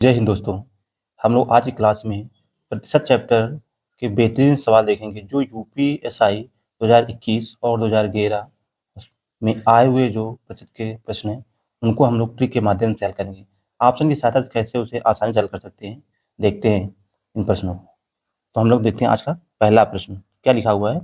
जय हिंद दोस्तों। हम लोग आज की क्लास में प्रतिशत चैप्टर के बेहतरीन सवाल देखेंगे जो यूपीएसआई 2021 और 2011 में आए हुए जो प्रतिशत के प्रश्न हैं उनको हम लोग ट्रिक के माध्यम से हल करेंगे। ऑप्शन की सहायता से कैसे उसे आसानी से हल कर सकते हैं, देखते हैं इन प्रश्नों को। तो हम लोग देखते हैं आज का पहला प्रश्न क्या लिखा हुआ है।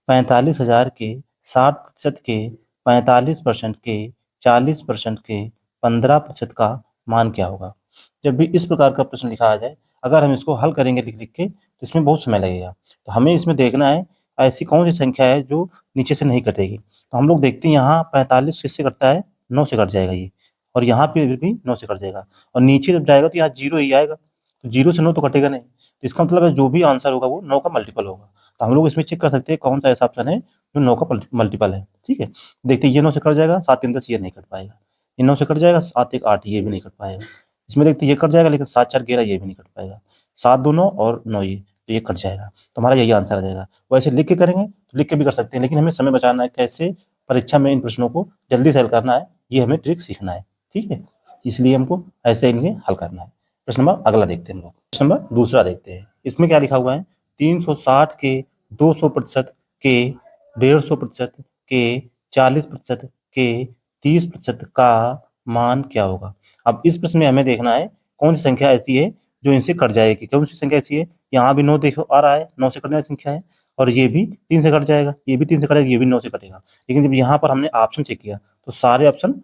45,000 के 60% के 45% के 40% के 15% का मान क्या होगा। जब भी इस प्रकार का प्रश्न लिखा आ जाए, अगर हम इसको हल करेंगे लिख लिख के तो इसमें बहुत समय लगेगा। तो हमें इसमें देखना है ऐसी कौन सी संख्या है जो नीचे से नहीं कटेगी। तो हम लोग देखते हैं यहाँ 45 किससे कटता है, 9 से कट जाएगा ये, और यहाँ पे भी 9 से कट जाएगा, और नीचे जब जाएगा तो यहाँ 0 ही आएगा, तो 0 से 9 तो कटेगा नहीं। तो इसका मतलब है जो भी आंसर होगा वो 9 का मल्टीपल होगा। तो हम लोग इसमें चेक कर सकते हैं कौन सा ऐसा ऑप्शन है जो 9 का मल्टीपल है। ठीक है, देखते हैं ये 9 से कट जाएगा, 7 3 10 ये नहीं कट पाएगा, ये 9 से कट जाएगा, 7 1 8 ये भी नहीं कट पाएगा। इसमें देखते ये कट जाएगा, लेकिन 7 4 11 ये भी नहीं कट पाएगा, 7 2 9 और 9 ये, तो ये कट जाएगा। तो हमारा यही आंसर आ जाएगा। वैसे लिख के करेंगे तो लिख के भी कर सकते हैं, लेकिन हमें समय बचाना है, कैसे परीक्षा में इन प्रश्नों को जल्दी से हल करना है, ये हमें ट्रिक सीखना है। ठीक है, इसलिए हमको ऐसे इन्हें हल करना है। प्रश्न नंबर अगला देखते हैं हम लोग। प्रश्न नंबर दूसरा देखते हैं, इसमें क्या लिखा हुआ है। 360 के 200% के 150% के 40% के 30% का मान क्या होगा। अब इस प्रश्न में हमें देखना है कौन सी संख्या ऐसी है जो इनसे कट जाएगी। कौन सी संख्या ऐसी है, यहाँ भी 9 देखो आ रहा है, 9 से कटने वाली संख्या है, और ये भी 3 से कट जाएगा, ये भी 3 से कटेगा, ये भी 9 से कटेगा। लेकिन जब यहाँ पर हमने ऑप्शन चेक किया तो सारे ऑप्शन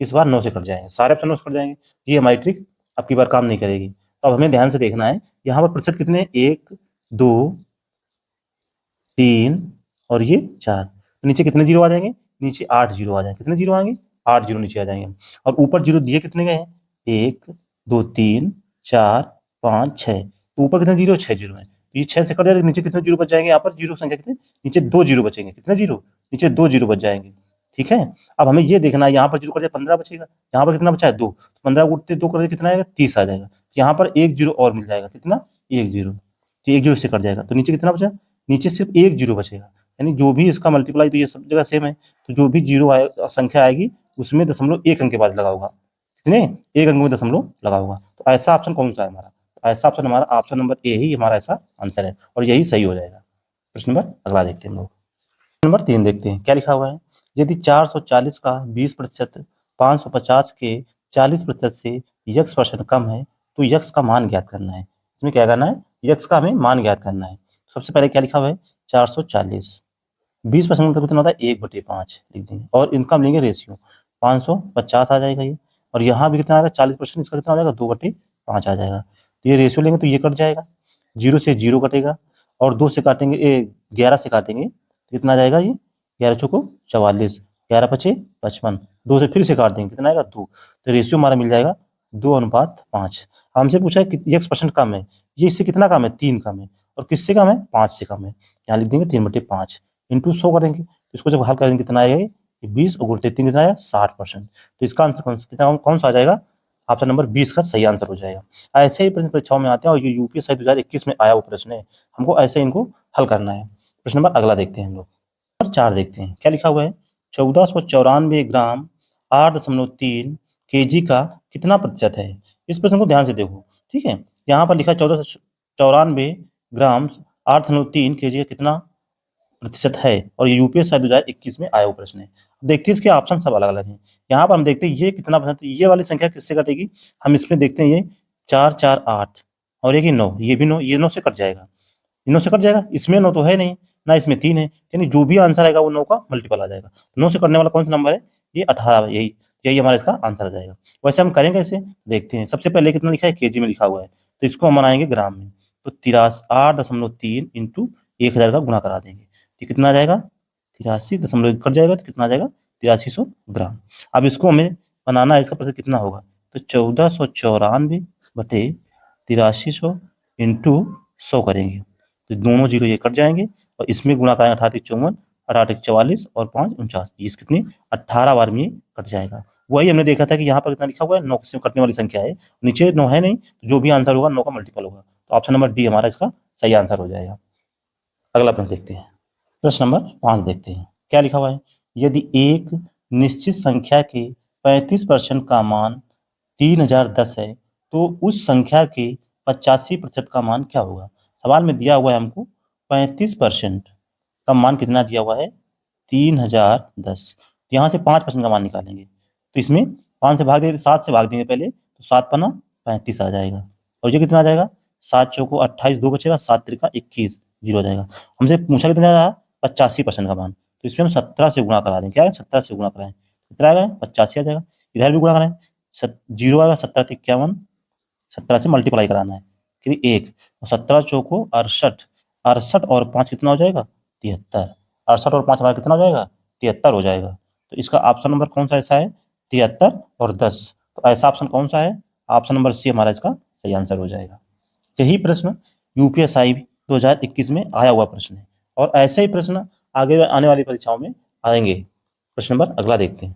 इस बार 9 से कट जाएंगे, सारे ऑप्शन 9 से कट जाएंगे। ये हमारी ट्रिक अब की बार काम नहीं करेगी। तो अब हमें ध्यान से देखना है, यहाँ पर प्रतिशत कितने, 1 2 3 और ये 4। तो नीचे कितने जीरो आ जाएंगे, नीचे 8 जीरो आ जाएंगे। कितने जीरो आएंगे, 8 जीरो नीचे आ जाएंगे। और ऊपर जीरो दिए कितने गए हैं, 1 2 3 4 5 6। तो ऊपर कितने जीरो, 6 जीरो है। तो ये 6 से कट जाएगा, नीचे कितने जीरो बच जाएंगे, यहाँ पर जीरो संख्या कितने, नीचे 2 जीरो बचेंगे। कितने जीरो, नीचे 2 जीरो बच जाएंगे। ठीक है, अब हमें ये देखना है, यहाँ पर जीरो कट जाए 15 बचेगा, यहाँ पर कितना बचा है 2, 15 उठते 2 कर कितना आएगा, 30 आ जाएगा। यहाँ पर एक जीरो और मिल जाएगा, कितना, 1 जीरो, तो 1 जीरो से कट जाएगा, तो नीचे कितना बचा, नीचे सिर्फ 1 जीरो बचेगा। यानी जो भी इसका मल्टीप्लाई, तो ये सब जगह सेम है, तो जो भी जीरो संख्या आएगी उसमें दशमलव 1 अंक के बाद लगा होगा। कितने, 1 अंक में दशमलव लगा होगा। तो ऐसा ऑप्शन कौन सा है हमारा, तो ऐसा ऑप्शन हमारा ऑप्शन नंबर ए ही हमारा ऐसा आंसर है, और यही सही हो जाएगा। प्रश्न नंबर अगला देखते हैं हम लोग। नंबर 3 देखते हैं क्या लिखा हुआ है। यदि 440 का 20% 550 के 40% से x% कम है तो x का मान ज्ञात करना है। इसमें क्या करना है, x का हमें मान ज्ञात करना है। सबसे पहले क्या लिखा हुआ है, 440, 20% मतलब कितना होता है, 1/5 लिख देंगे, और इनका लेंगे रेशियो, 550 आ जाएगा ये, और यहाँ भी कितना आएगा 40%, इसका कितना आ जाएगा 2/5 आ जाएगा। तो ये रेशियो लेंगे तो ये कट जाएगा, 0 से 0 कटेगा, और 2 से काटेंगे, 11 से काटेंगे तो कितना आ जाएगा, ये 11 चौको 44, 11 पचे 55, 2 से फिर से काट देंगे, कितना आएगा 2। तो रेशियो हमारा मिल जाएगा 2:5। हमसे पूछा है कि x% कम है, ये इससे कितना कम है, 3 कम है, और किससे कम है, 5 से कम है। यहाँ लिख देंगे 3/5 इंटू 100 करेंगे, तो इसको जब हल करेंगे कितना आएगा, ये 20 और गुणित 3 कितना आएगा 60%। तो इसका आंसर कौन सा आ जाएगा, ऑप्शन नंबर 20 का सही आंसर हो जाएगा। ऐसे ही प्रश्न परीक्षाओं में आते हैं, और ये यूपीएससी 2021 में आया वो प्रश्न है, हमको ऐसे इनको हल करना है। प्रश्न नंबर अगला देखते हैं हम लोग। नंबर 4 देखते हैं क्या लिखा हुआ है। 1494 ग्राम 8.3 केजी का कितना प्रतिशत है। इस प्रश्न को ध्यान से देखो। ठीक है, यहाँ पर लिखा 1494 ग्राम 8.3 केजी का कितना प्रतिशत है, और ये यूपीएससी 2021 में आया हुआ प्रश्न है। देखते हैं इसके ऑप्शन सब अलग अलग हैं। यहाँ पर हम देखते हैं ये कितना प्रतिशत, ये वाली संख्या किससे कटेगी, हम इसमें देखते हैं, ये 4 4 8 और एक 9, ये भी 9, ये 9 से कट जाएगा, 9 से कट जाएगा। इसमें 9 तो है नहीं, ना इसमें 3 है, यानी जो भी आंसर आएगा वो 9 का मल्टीपल आ जाएगा। 9 से करने वाला कौन सा नंबर है, ये 18, यही यही हमारा इसका आंसर आ जाएगा। वैसे हम करेंगे कैसे, देखते हैं। सबसे पहले कितना लिखा है, केजी में लिखा हुआ है, तो इसको हम बनाएंगे ग्राम में, तो 8.3 इंटू 1000 का गुणा करा देंगे, तो कितना आ जाएगा, 83 कट जाएगा, तो कितना आ जाएगा, 8300 ग्राम। अब इसको हमें बनाना है, इसका प्रतिशत कितना होगा, तो 1494 बटे 8300 इंटू 100 करेंगे, तो दोनों जीरो ये कट जाएंगे, और इसमें गुणा करेंगे 88 54, 88 44 और 5 49, ये कितनी 18 बार में ये कट जाएगा। वही हमने देखा था कि यहाँ पर कितना लिखा हुआ है, 9 से कटने वाली संख्या है, नीचे 9 है नहीं, तो जो भी आंसर होगा 9 का मल्टीपल होगा। तो ऑप्शन नंबर डी हमारा इसका सही आंसर हो जाएगा। अगला प्रश्न देखते हैं। प्रश्न नंबर 5 देखते हैं क्या लिखा हुआ है। यदि एक निश्चित संख्या के 35% का मान 3010 है तो उस संख्या के 85% का मान क्या होगा। सवाल में दिया हुआ है हमको 35% का मान कितना दिया हुआ है, 3010। यहाँ से 5% का मान निकालेंगे, तो इसमें 5 से भाग देंगे, 7 से भाग देंगे पहले, तो 7 पन्ना 35 आ जाएगा। और ये कितना आ जाएगा, 7 चौको 28, 2 बचेगा, 7 त्रिका 21, 0 आ जाएगा। हमसे पूछा कितना रहा, 85% का मान, तो इसमें हम 17 से गुणा करा देंगे। क्या है, 17 से गुणा कराएं, कितना आएगा, 85 आ जाएगा। इधर भी गुणा कराएं, 0 आएगा, 17 51, 17 से मल्टीप्लाई कराना है, फिर 1, और 17 चौको 68, 68 और 5 कितना हो जाएगा, 73। 68 और 5 हमारा कितना हो जाएगा, 73 हो जाएगा। तो इसका ऑप्शन नंबर कौन सा ऐसा है, 73 और 10। तो ऐसा ऑप्शन कौन सा है, ऑप्शन नंबर सी हमारा इसका सही आंसर हो जाएगा। यही प्रश्न यूपीएसआई 2021 में आया हुआ प्रश्न है, और ऐसे ही प्रश्न आगे आने वाली परीक्षाओं में आएंगे। प्रश्न नंबर अगला देखते हैं।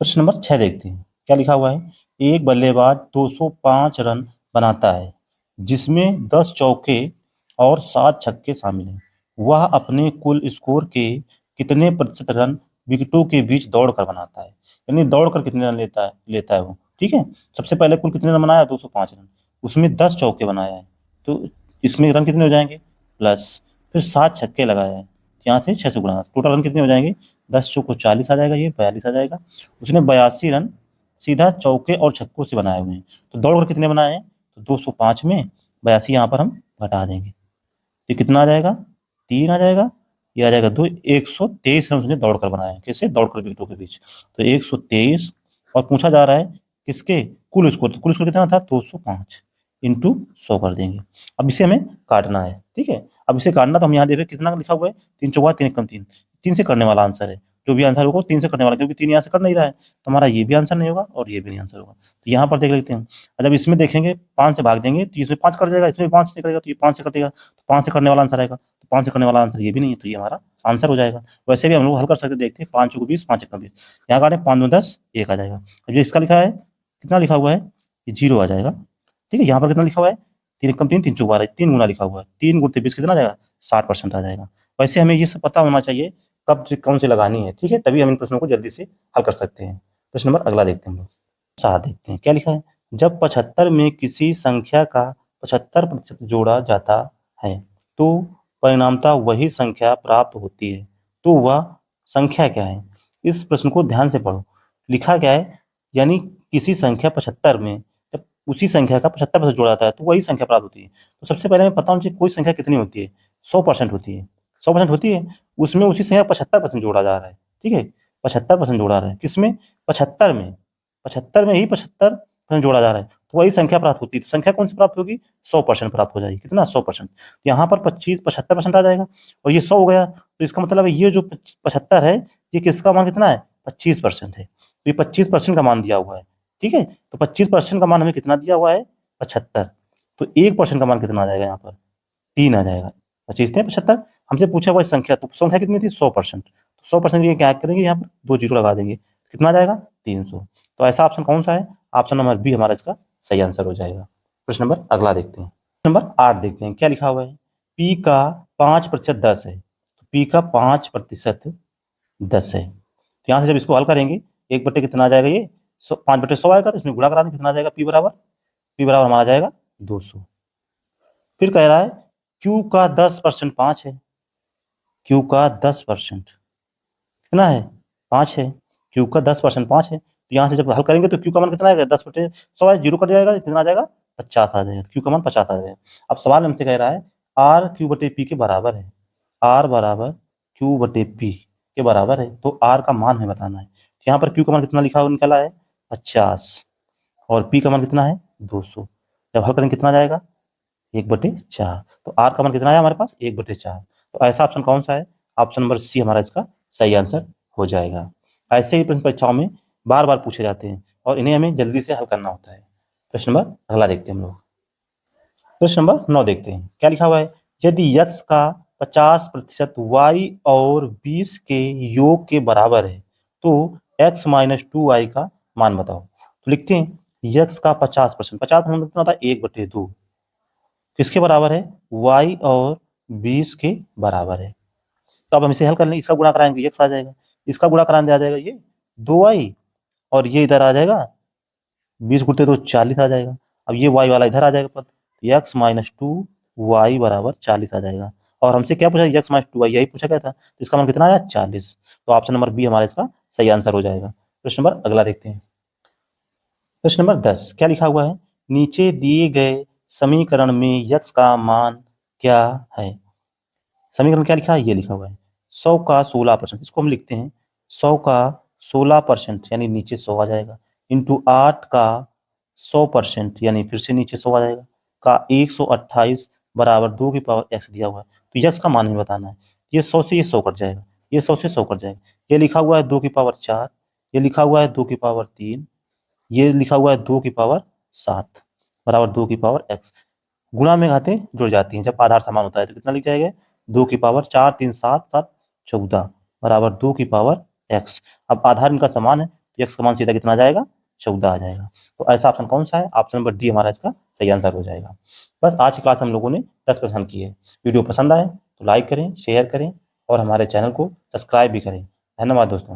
प्रश्न नंबर 6 देखते हैं, क्या लिखा हुआ है। एक बल्लेबाज 205 रन बनाता है, जिसमें 10 चौके और 7 छक्के शामिल हैं। वह अपने कुल स्कोर के कितने प्रतिशत रन विकेटों के बीच दौड़कर बनाता है। यानी दौड़कर कितने रन लेता है वो, ठीक है। सबसे पहले कुल कितने रन बनाया, 205 रन, उसमें 10 चौके बनाया है, तो इसमें रन कितने हो जाएंगे, प्लस फिर 7 छक्के लगाया है, यहाँ से 6 से गुणा, टोटल रन कितने हो जाएंगे, 10 चौको 40 आ जाएगा, ये 42 आ जाएगा। उसने 82 रन सीधा चौके और छक्कों से बनाए हुए हैं। तो दौड़कर कितने बनाए हैं, तो 205 में 82 यहाँ पर हम घटा देंगे, तो कितना आ जाएगा, 3 आ जाएगा, ये आ जाएगा 2, 123 रन उसने दौड़कर बनाए हैं। कैसे, दौड़कर विकेटों के बीच, तो 123। और पूछा जा रहा है किसके, कुल स्कोर, तो कुल स्कोर कितना था, 205 इंटू 100 कर देंगे। अब इसे हमें काटना है, ठीक है। अब इसे काटना, तो हम यहाँ देखें कितना लिखा हुआ है, 3 चौका 3 एकम 3, 3 से करने वाला आंसर है। जो भी आंसर होगा 3 से करने वाला, क्योंकि 3 यहाँ से कर नहीं रहा है, तो हमारा ये भी आंसर नहीं होगा और ये भी नहीं आंसर होगा। तो यहाँ पर देख लेते हैं, जब इसमें देखेंगे 5 से भाग देंगे, तो इसमें 5 कट जाएगा, इसमें 5 से निकलेगा, तो ये 5 से कटेगा, तो 5 से करने वाला आंसर आएगा, तो 5 से करने वाला आंसर ये भी नहीं है, तो ये हमारा आंसर हो जाएगा। वैसे भी हम लोग हल कर सकते, देखते हैं, 5 चौको 20, 5 एकम 20, यहाँ काटे 5 दूनी 10, 1 आ जाएगा। अब जो इसका लिखा है, कितना लिखा हुआ है, ये 0 आ जाएगा, ठीक है। यहाँ पर कितना लिखा हुआ है, 3 एकम 3, 3 चौक 12, 3 गुना लिखा हुआ है, 3 गुणते 20 कितना आ जाएगा, 60% आ जाएगा। वैसे हमें ये सब पता होना चाहिए कब से कौन सी लगानी है, ठीक है, तभी हम इन प्रश्नों को जल्दी से हल कर सकते हैं। प्रश्न नंबर अगला देखते हैं हम लोग, 7 देखते हैं, क्या लिखा है। जब 75 में किसी संख्या का 75% जोड़ा जाता है, तो परिणामतः वही संख्या प्राप्त होती है, तो वह संख्या क्या है। इस प्रश्न को ध्यान से पढ़ो, लिखा क्या है, यानी किसी संख्या 75 में जब उसी संख्या का 75% जोड़ा जाता है, तो वही संख्या प्राप्त होती है। तो सबसे पहले हमें पता होना चाहिए कोई संख्या कितनी होती है, 100% होती है, 100% होती है, उसमें उसी संख्या 75% जोड़ा जा रहा है, ठीक है। 75% जोड़ा रहा है किसमें, 75 में, 75 में ही 75% जोड़ा जा रहा है, तो वही संख्या प्राप्त होती है। तो संख्या कौन सी प्राप्त होगी, 100% प्राप्त हो जाएगी, कितना, 100%। यहाँ पर 75% आ जाएगा, और ये 100 हो गया, तो इसका मतलब है ये जो 75 है, ये किसका मान कितना है, 25% है। तो ये 25% का मान दिया हुआ है, ठीक है। तो 25% का मान हमें कितना दिया हुआ है, 75। तो 1% का मान कितना आ जाएगा, यहाँ पर 3 आ जाएगा। 25 थे 75, हमसे पूछा हुआ संख्या, तो संख्या कितनी थी, 100%। तो 100% के क्या करेंगे, यहाँ पर 2 जीरो लगा देंगे, कितना आ जाएगा, 300। तो ऐसा ऑप्शन कौन सा है, ऑप्शन नंबर बी हमारा इसका सही आंसर हो जाएगा। प्रश्न नंबर अगला देखते हैं, प्रश्न नंबर 8 देखते हैं, क्या लिखा हुआ है। पी का 5% 10 है, तो पी का 5% 10 है, तो यहाँ से जब इसको हल करेंगे, 1 बटे कितना आ जाएगा, ये 5/100 आएगा, तो इसमें गुणा करा देंगे, कितना आ जाएगा, पी बराबर हमारा जाएगा 200। फिर कह रहा है क्यू का 10% 5 है, क्यू का 10% कितना है, 5 है, क्यू का 10% 5 है, तो यहाँ से जब हल करेंगे तो क्यू का मान कितना आएगा, 10/100 है, 0 कट जाएगा, कितना आ जाएगा, 50 आ जाएगा, क्यू का मान 50 आ जाएगा। अब सवाल हमसे कह रहा है आर क्यू बटे पी के बराबर है, आर बराबर क्यू बटे पी के बराबर है, तो आर का मान हमें बताना है। तो यहाँ पर क्यू का मान कितना लिखा निकला है, 50, और पी का मान कितना है, 200। जब हल करेंगे कितना आ जाएगा, 1/4। तो आर का मान कितना आया हमारे पास, 1/4। तो ऐसा ऑप्शन कौन सा है, ऑप्शन नंबर सी हमारा इसका सही आंसर हो जाएगा। ऐसे ही प्रश्न परीक्षाओं में बार बार पूछे जाते हैं, और इन्हें हमें जल्दी से हल करना होता है। प्रश्न नंबर अगला देखते हैं हम लोग, प्रश्न नंबर 9 देखते हैं, क्या लिखा हुआ है। यदि x का 50% y और 20 के योग के बराबर है, तो x - 2y का मान बताओ। तो लिखते हैं x का 50%, 50% कितना होता है, 1/2, किसके बराबर है, y और 20 के बराबर है। तो अब हम इसे हल कर लेंगे, इसका गुणा कराएंगे x आ जाएगा, इसका गुणा कराने आ जाएगा ये 2y, और ये इधर आ जाएगा 20 गुणते तो 40 आ जाएगा। अब ये y वाला इधर आ जाएगा पद, x माइनस 2y बराबर 40 आ जाएगा। और हमसे क्या पूछा, x माइनस 2y, यही पूछा गया था, तो इसका मान कितना आया 40। तो ऑप्शन नंबर बी हमारा इसका सही आंसर हो जाएगा। प्रश्न नंबर अगला देखते हैं। प्रश्न नंबर 10 क्या लिखा हुआ है, नीचे दिए गए समीकरण में x का मान क्या है। समीकरण क्या लिखा है, ये लिखा हुआ है 100 का 16%, इसको हम लिखते हैं 100 का 16% यानी नीचे 100 आ जाएगा, इंटू 8 का 100% यानी फिर से नीचे 100 आ जाएगा, का 128 बराबर 2 की पावर x दिया हुआ है। तो x का मान ही बताना है। ये 100 से ये 100 कट जाएगा, ये 100 से 100 कट जाएगा। ये लिखा हुआ है 2 की पावर 4, ये लिखा हुआ है 2 की पावर 3, ये लिखा हुआ है 2 की पावर 7 बराबर 2 की पावर x। गुणा में घातें जुड़ जाती हैं, जब आधार समान होता है तो कितना लिख जाएगा, 2 की पावर 4 3 7 7 14 बराबर 2 की पावर x। अब आधार इनका समान है तो x का मान सीधा कितना आ जाएगा, 14 आ जाएगा। तो ऐसा ऑप्शन कौन सा है, ऑप्शन नंबर डी हमारा इसका सही आंसर हो जाएगा। बस आज की क्लास हम लोगों ने 10 प्रश्न किए। वीडियो पसंद आए तो लाइक करें, शेयर करें और हमारे चैनल को सब्सक्राइब भी करें। धन्यवाद दोस्तों।